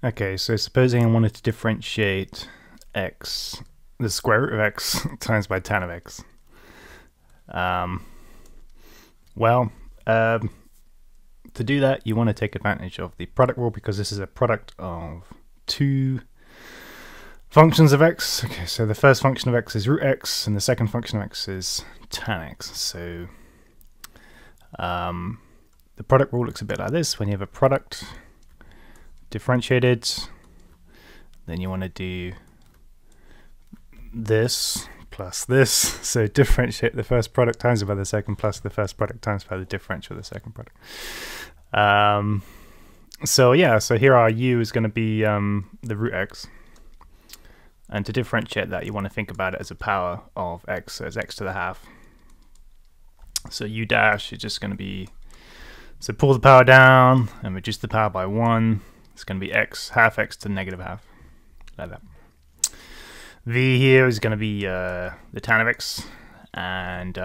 Okay, so supposing I wanted to differentiate x, the square root of x times by tan of x. To do that, you want to take advantage of the product rule because this is a product of two functions of x. Okay, so the first function of x is root x, and the second function of x is tan x. So the product rule looks a bit like this. When you have a product differentiated, then you want to do this plus this. So differentiate the first product times by the second plus the first product times by the differential of the second product. So here our u is going to be the root x. And to differentiate that, you want to think about it as a power of x, so it's x to the half. So u dash is just going to be, so pull the power down and reduce the power by 1. It's going to be x, half x to negative half, like that. V here is going to be the tan of x, and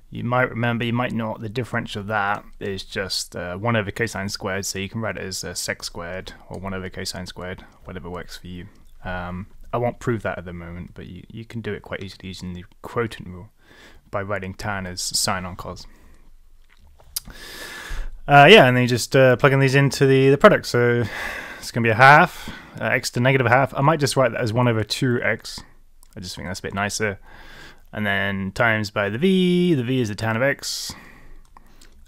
you might remember, you might not, the differential of that is just 1 over cosine squared, so you can write it as sec squared or 1 over cosine squared, whatever works for you. I won't prove that at the moment, but you can do it quite easily using the quotient rule by writing tan as sine on cos. And then you just plug in these into the product. So it's going to be a half, x to negative half. I might just write that as 1 over 2x. I just think that's a bit nicer. And then times by the v is the tan of x.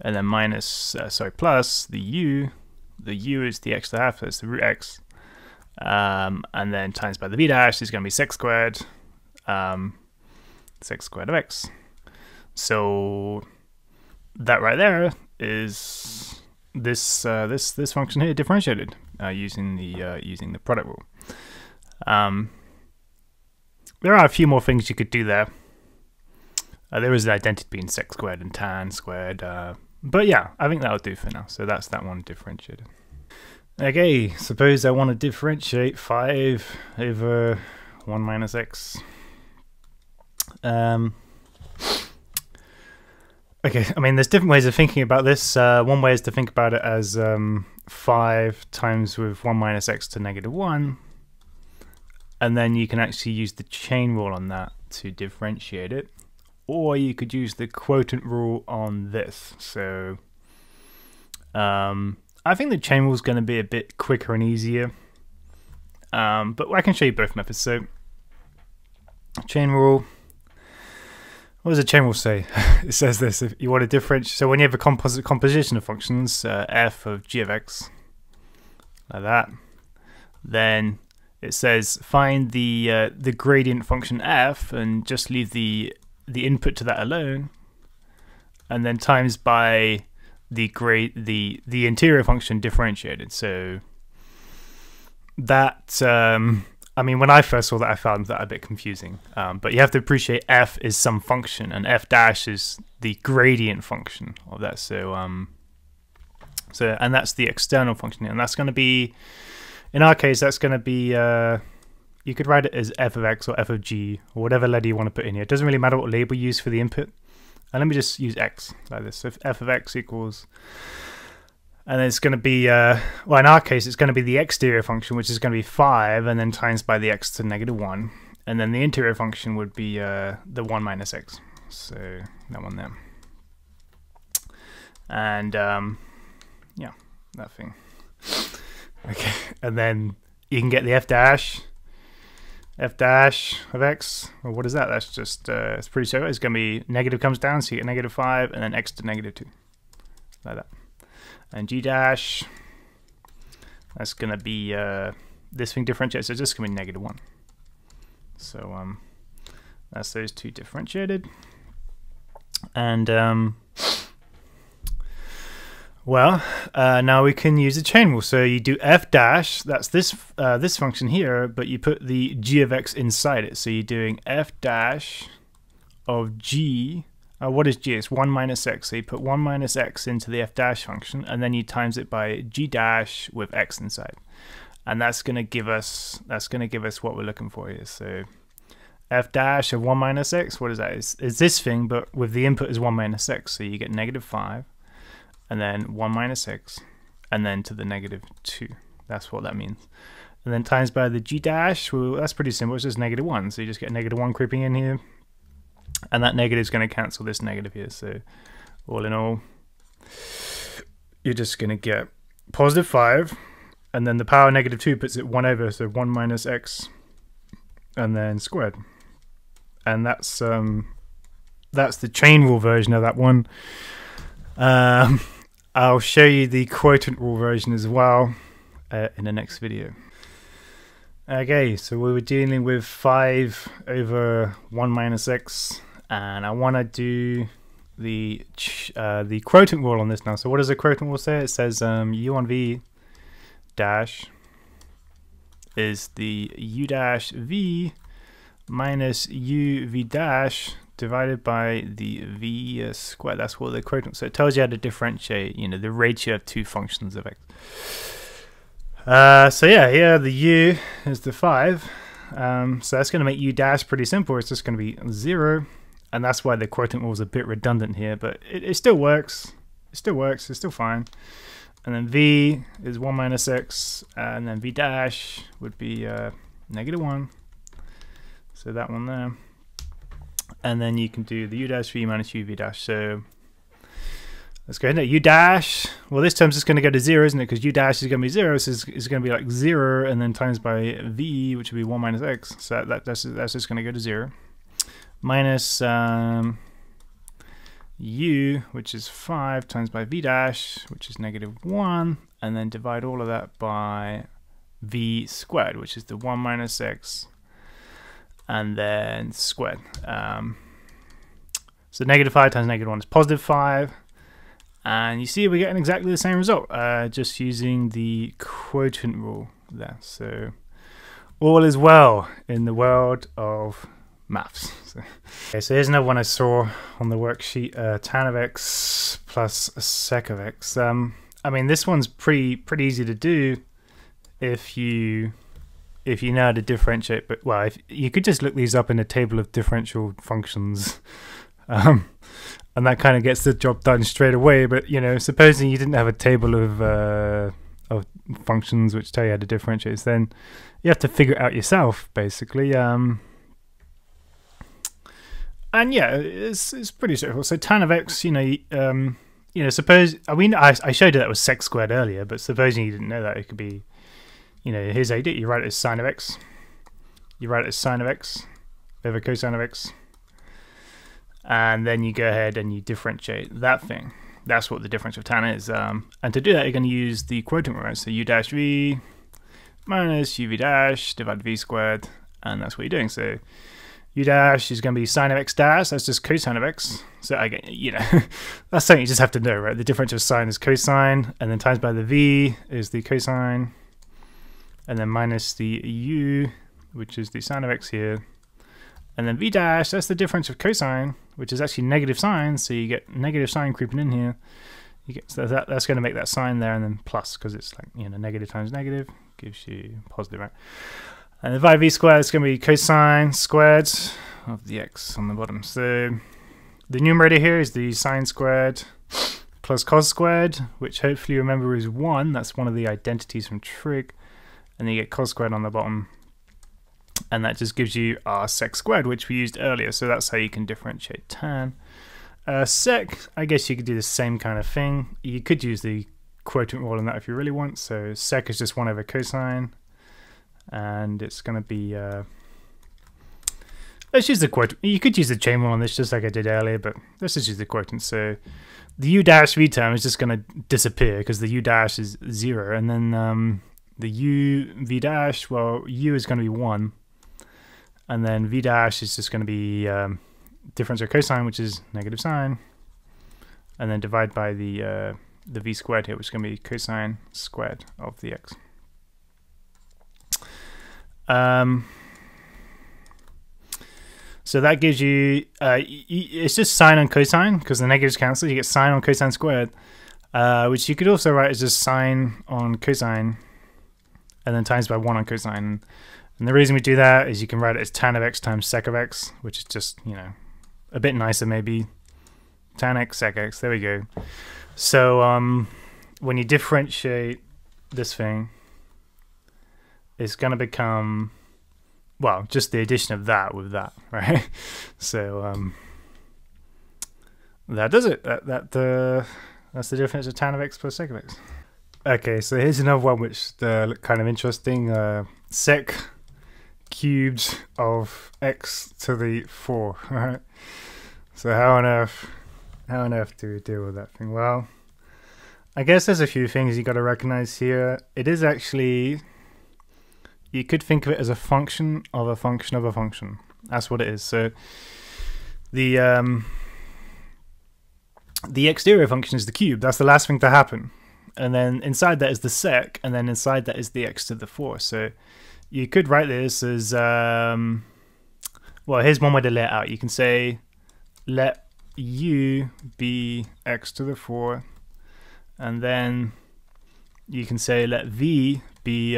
And then minus, plus the u. The u is the x to the half, so it's the root x. And then times by the v dash is going to be sec squared. Sec squared of x. So that right there is this this function here differentiated using the product rule. There are a few more things you could do there. There is the identity between sec squared and tan squared, but yeah, I think that'll do for now. So that's that one differentiated. Okay, suppose I want to differentiate 5 over 1 minus x. Okay, I mean, there's different ways of thinking about this. One way is to think about it as 5 times with 1 minus x to negative 1. And then you can actually use the chain rule on that to differentiate it. Or you could use the quotient rule on this. So I think the chain rule is going to be a bit quicker and easier. But I can show you both methods. So chain rule. What does the chain rule say? It says this: if you want to differentiate, so when you have a composition of functions, f of g of x, like that, then it says find the gradient function f and just leave the input to that alone, and then times by the interior function differentiated. So that I mean, when I first saw that, I found that a bit confusing. But you have to appreciate f is some function, and f dash is the gradient function of that. So, and that's the external function, and that's going to be, in our case, that's going to be. You could write it as f of x or f of g or whatever letter you want to put in here. It doesn't really matter what label you use for the input. And let me just use x like this. So if f of x equals. And it's going to be, well, in our case, it's going to be the exterior function, which is going to be 5, and then times by the x to negative 1. And then the interior function would be the 1 minus x. So that one there. And, yeah, that thing. Okay, and then you can get the f dash of x. Well, what is that? That's just, it's pretty simple. It's going to be negative comes down, so you get negative 5, and then x to negative 2. Like that. And g dash, that's going to be this thing differentiated, so it's just going to be negative 1. So that's those two differentiated. And now we can use the chain rule. So you do f dash, that's this function here, but you put the g of x inside it. So you're doing f dash of g. What is g? It's 1 minus x. So you put 1 minus x into the f dash function, and then you times it by g dash with x inside, and that's going to give us what we're looking for here. So f dash of 1 minus x. What is that? Is this thing, but with the input is 1 minus x. So you get negative 5, and then 1 minus x, and then to the negative 2. That's what that means. And then times by the g dash, well, that's pretty simple. It's just -1. So you just get -1 creeping in here. And that negative is going to cancel this negative here. So all in all, you're just going to get +5. And then the power -2 puts it 1 over. So 1 minus x and then squared. And that's the chain rule version of that one. I'll show you the quotient rule version as well in the next video. Okay, so we were dealing with 5 over 1 minus x, and I want to do the quotient rule on this now. So what does the quotient rule say? It says u on v dash is the u dash v minus u v dash divided by the v squared. That's what the quotient. So it tells you how to differentiate, you know, the ratio of two functions of x. So yeah, here the u is the 5. So that's going to make u dash pretty simple. It's just going to be 0, and that's why the quotient rule is a bit redundant here, but it still works. It still works. It's still fine. And then v is 1 minus x, and then v dash would be -1. So that one there. And then you can do the u dash v minus u v dash. So let's go ahead. U dash, well, this term's just going to go to 0, isn't it? Because u dash is going to be 0, so it's going to be like 0, and then times by v, which would be 1 minus x. So that's just going to go to 0. Minus u, which is 5, times by v dash, which is -1, and then divide all of that by v squared, which is the 1 minus x, and then squared. So -5 times -1 is +5. And you see we're getting exactly the same result, just using the quotient rule there. So all is well in the world of maths. So here's another one I saw on the worksheet, tan of x plus sec of x. I mean, this one's pretty easy to do if you know how to differentiate. But well, you could just look these up in a table of differential functions. And that kind of gets the job done straight away. But you know, supposing you didn't have a table of functions which tell you how to differentiate, then you have to figure it out yourself, basically. And yeah, it's pretty straightforward. So tan of x, you know, suppose I showed you that was sec squared earlier, but supposing you didn't know that, it could be, you know, here's how you do it. You write it as sine of x. You write it as sine of x over cosine of x. And then you go ahead and you differentiate that thing. That's what the difference of tan is. And to do that, you're going to use the quotient rule. So u dash v minus uv dash divided v squared, and that's what you're doing. So u dash is going to be sine of x dash. That's just cosine of x. So again, you know, that's something you just have to know, right? The difference of sine is cosine, and then times by the v is the cosine, and then minus the u, which is the sine of x here. And then v dash, that's the difference of cosine, which is actually negative sign, so you get negative sign creeping in here. You get, so that's going to make that sign there, and then plus, because it's like, you know, negative times negative gives you positive, right? And divided v squared is going to be cosine squared of the x on the bottom. So the numerator here is the sine squared plus cos squared, which hopefully you remember is 1. That's one of the identities from trig. And then you get cos squared on the bottom. And that just gives you our sec squared, which we used earlier. So that's how you can differentiate tan. Sec, I guess you could do the same kind of thing. You could use the quotient rule on that if you really want. So sec is just 1 over cosine. And it's going to be... let's use the quotient. You could use the chain rule on this just like I did earlier, but let's just use the quotient. So the u dash v term is just going to disappear because the u dash is 0. And then the u v dash, well, u is going to be 1. And then v dash is just going to be difference of cosine, which is negative sine, and then divide by the v squared here, which is going to be cosine squared of the x. So that gives you, it's just sine on cosine, because the negatives cancel, you get sine on cosine squared, which you could also write as just sine on cosine, and then times by 1 on cosine. And the reason we do that is you can write it as tan of x times sec of x, which is just, you know, a bit nicer maybe. Tan x, sec x, there we go. So when you differentiate this thing, is going to become, well, just the addition of that with that, right? So that does it. That's the difference of tan of x plus sec of x. Okay, so here's another one which look kind of interesting. Sec cubed of x to the 4. Right? So how on earth do we deal with that thing? Well, I guess there's a few things you got to recognize here. It is actually, you could think of it as a function of a function of a function. That's what it is. So the exterior function is the cube. That's the last thing to happen. And then inside that is the sec, and then inside that is the x to the 4. So you could write this as, well, here's one way to lay it out. You can say, let u be x to the 4, and then you can say let v be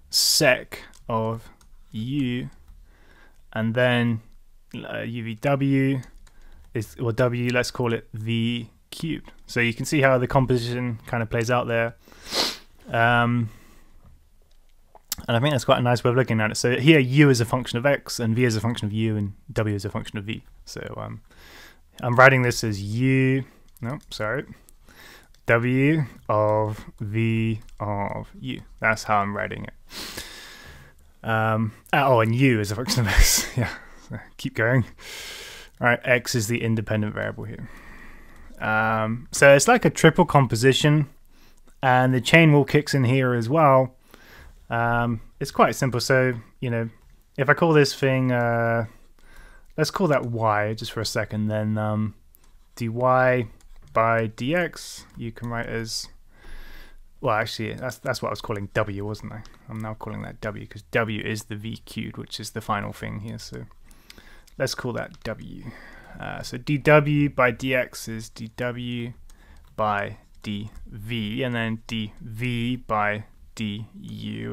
sec of u, and then uvw is, or w, let's call it v cubed. So you can see how the composition kind of plays out there. And I think that's quite a nice way of looking at it. So here u is a function of x, and v is a function of u, and w is a function of v. So I'm writing this as w of v of u. That's how I'm writing it. Oh, and u is a function of x. Yeah, so keep going. All right, x is the independent variable here. So it's like a triple composition, and the chain rule kicks in here as well. It's quite simple. So, you know, if I call this thing, let's call that y just for a second, then dy by dx you can write as, well, actually that's what I was calling w, wasn't I? I'm now calling that w because w is the v cubed, which is the final thing here. So let's call that w. So dw by dx is dw by dv, and then dv by du,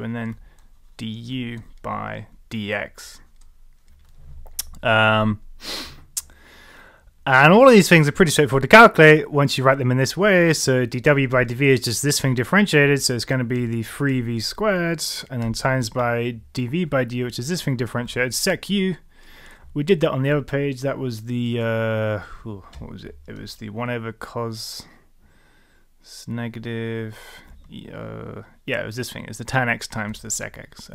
and then du by dx. And all of these things are pretty straightforward to calculate once you write them in this way. So dw by dv is just this thing differentiated, so it's going to be the 3v squared, and then times by dv by du, which is this thing differentiated, sec u. We did that on the other page. That was the, what was it? It was the 1 over cos negative, yeah, it was this thing. It's the tan x times the sec x.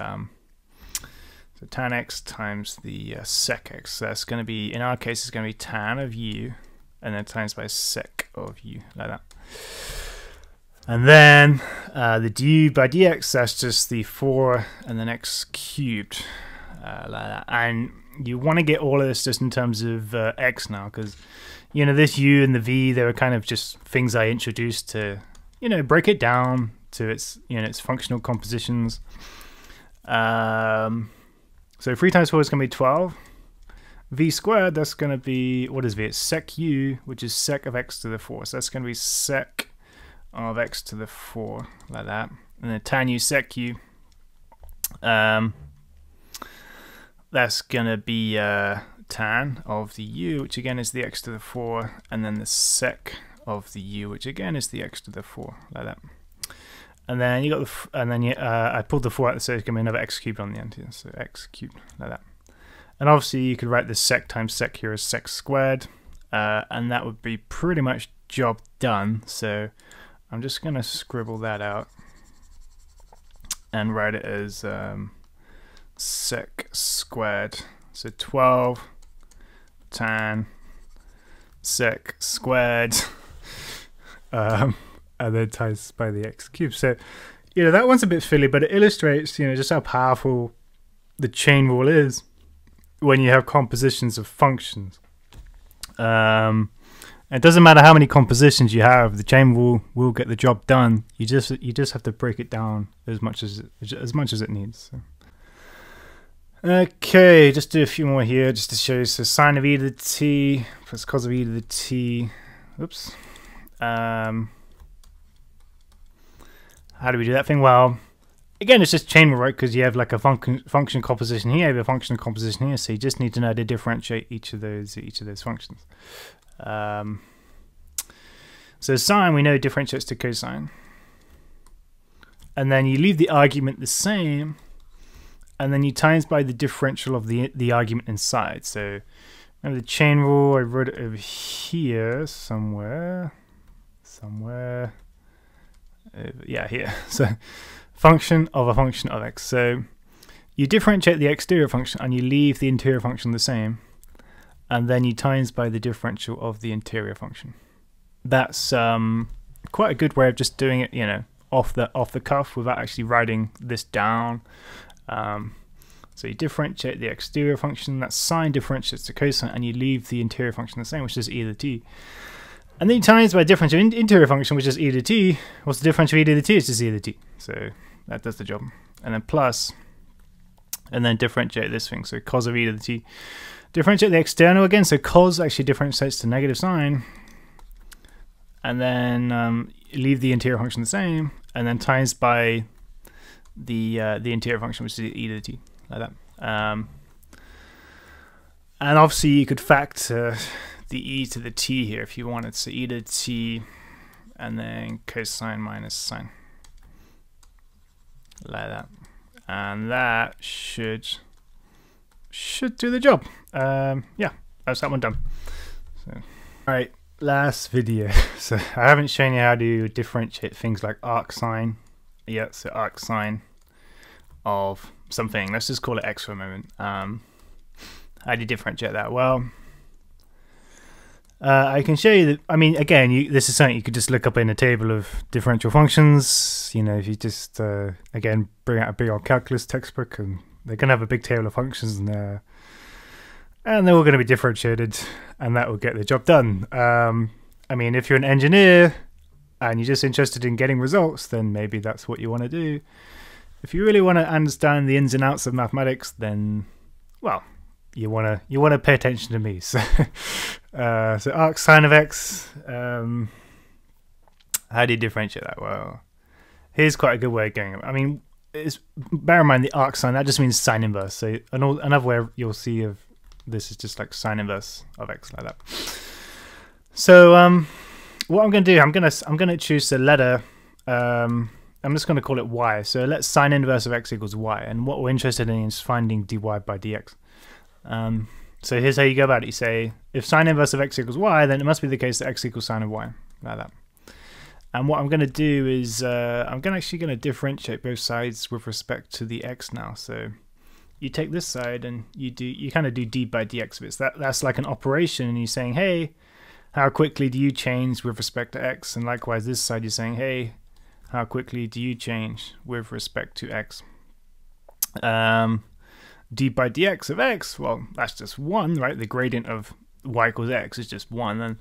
So tan x times the sec x. So that's going to be, in our case, it's going to be tan of u, and then times by sec of u, like that. And then the du by dx, that's just the 4 and then x cubed, like that. And you want to get all of this just in terms of x now, because, you know, this u and the v, they were kind of just things I introduced to, you know, break it down to its, you know, its functional compositions. So 3 times 4 is going to be 12. V squared, that's going to be, what is v? It's sec u, which is sec of x to the 4. So that's going to be sec of x to the 4, like that. And then tan u sec u, that's going to be tan of the u, which again is the x to the 4, and then the sec of the u, which again is the x to the 4, like that. And then you got the, and then I pulled the 4 out, so it's going to be another x cubed on the end here, so x cubed, like that. And obviously you could write this sec times sec here as sec squared, and that would be pretty much job done. So I'm just going to scribble that out and write it as sec squared. So 12 tan sec squared, and then times by the x cubed. So, you know, that one's a bit silly, but it illustrates, you know, just how powerful the chain rule is when you have compositions of functions. It doesn't matter how many compositions you have, the chain rule will get the job done. You just have to break it down as much as it needs. So. Okay, just do a few more here just to show you. So sine of e to the t plus cos of e to the t. Oops. How do we do that thing? Well, again, it's just chain rule, right? Because you have like a function composition here, you have a function composition here, so you just need to know how to differentiate each of those functions. So sine, we know, differentiates to cosine, and then you leave the argument the same, and then you times by the differential of the argument inside. So remember the chain rule, I wrote it over here somewhere. Yeah, here. So function of a function of x. So you differentiate the exterior function and you leave the interior function the same, and then you times by the differential of the interior function. That's quite a good way of just doing it, you know, off the cuff without actually writing this down. So you differentiate the exterior function, that sine differentiates the cosine, and you leave the interior function the same, which is e to the t. And then you times by differential interior function, which is e to the t. What's the differential of e to the t? It's just e to the t. So that does the job. And then plus, and then differentiate this thing. So cos of e to the t. Differentiate the external again. So cos actually differentiates to negative sine. And then leave the interior function the same. And then times by the interior function, which is e to the t, like that. And obviously you could factor the e to the t here if you wanted. So e to the t, and then cosine minus sine, like that. And that should do the job. Yeah, that's that one done. So, all right, last video. So I haven't shown you how to differentiate things like arc sine. Yeah, so arc sine of something. Let's just call it x for a moment. How do you differentiate that? Well, I can show you that. I mean, again, this is something you could just look up in a table of differential functions. You know, if you just again bring out a big old calculus textbook, and they're going to have a big table of functions in there, and they're all going to be differentiated, and that will get the job done. I mean, if you're an engineer and you're just interested in getting results, then maybe that's what you want to do. If you really want to understand the ins and outs of mathematics, then, well, you want to pay attention to me. So, so arc sine of x. How do you differentiate that? Well, here's quite a good way of going. I mean, bear in mind the arc sine, that just means sine inverse. So another way you'll see of this is just like sine inverse of x, like that. So what I'm going to do, I'm going to choose the letter. I'm just going to call it y. So let's sine inverse of x equals y, and what we're interested in is finding dy by dx. So here's how you go about it. You say if sine inverse of x equals y, then it must be the case that x equals sine of y, like that. And what I'm going to do is I'm actually going to differentiate both sides with respect to the x now. So you take this side and you kind of do d by dx of it. So that's like an operation, and you're saying, hey, how quickly do you change with respect to x? And likewise, this side you're saying, hey, how quickly do you change with respect to x? D by dx of x, well, that's just 1, right? The gradient of y equals x is just 1. And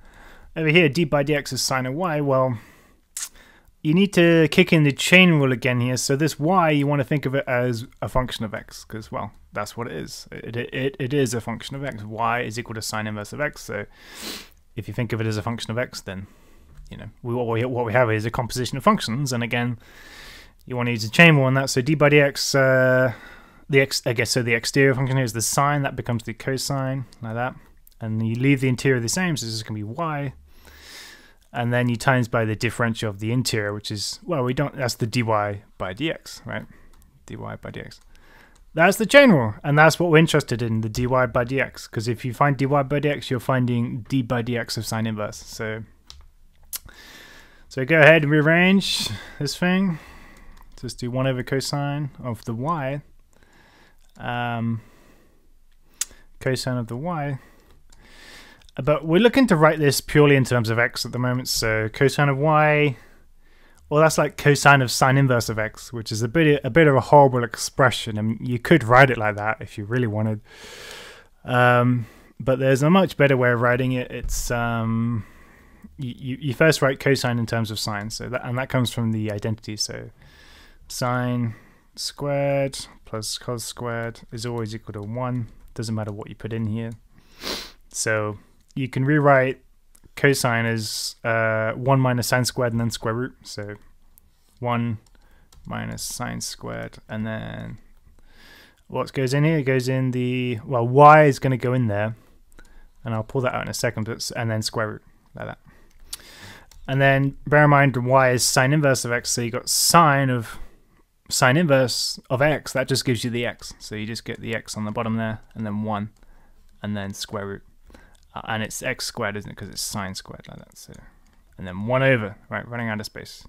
over here, d by dx is sine of y. Well, you need to kick in the chain rule again here. So this y, you want to think of it as a function of x, because, well, that's what it is. It is a function of x. Y is equal to sine inverse of x. So if you think of it as a function of x, then, you know, what we have is a composition of functions. And again, you want to use a chain rule on that. So d by dx, so the exterior function here is the sine, that becomes the cosine, like that. And you leave the interior the same, so this is going to be y. And then you times by the differential of the interior, which is, well, that's the dy by dx, right? dy by dx. That's the chain rule, and that's what we're interested in, the dy by dx. Because if you find dy by dx, you're finding d by dx of sine inverse. So go ahead and rearrange this thing. Just do 1 over cosine of the y. Cosine of the y, but we're looking to write this purely in terms of x at the moment. So cosine of y, well, that's like cosine of sine inverse of x, which is a bit of a horrible expression. I mean, you could write it like that if you really wanted, but there's a much better way of writing it. It's you first write cosine in terms of sine, so that comes from the identity. So sine squared plus cos squared is always equal to 1. Doesn't matter what you put in here. So you can rewrite cosine as 1 minus sine squared and then square root. So 1 minus sine squared, and then what goes in here? It goes in the, well, y is going to go in there, and I'll pull that out in a second, and then square root, like that. And then bear in mind y is sine inverse of x, so you got sine of sine inverse of x, that just gives you the x. So you just get the x on the bottom there, and then 1, and then square root. And it's x squared, isn't it? Because it's sine squared like that. So, and then 1 over, right, running out of space.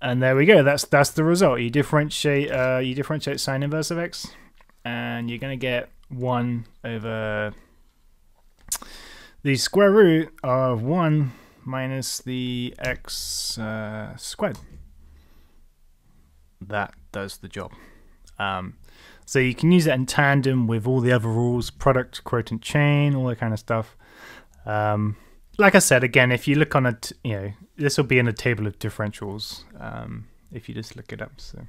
And there we go. That's the result. You differentiate sine inverse of x, and you're going to get 1 over the square root of 1 minus the x squared. That does the job. So you can use that in tandem with all the other rules, product, quotient chain, all that kind of stuff. Like I said, again, if you look on this will be in a table of differentials if you just look it up. So.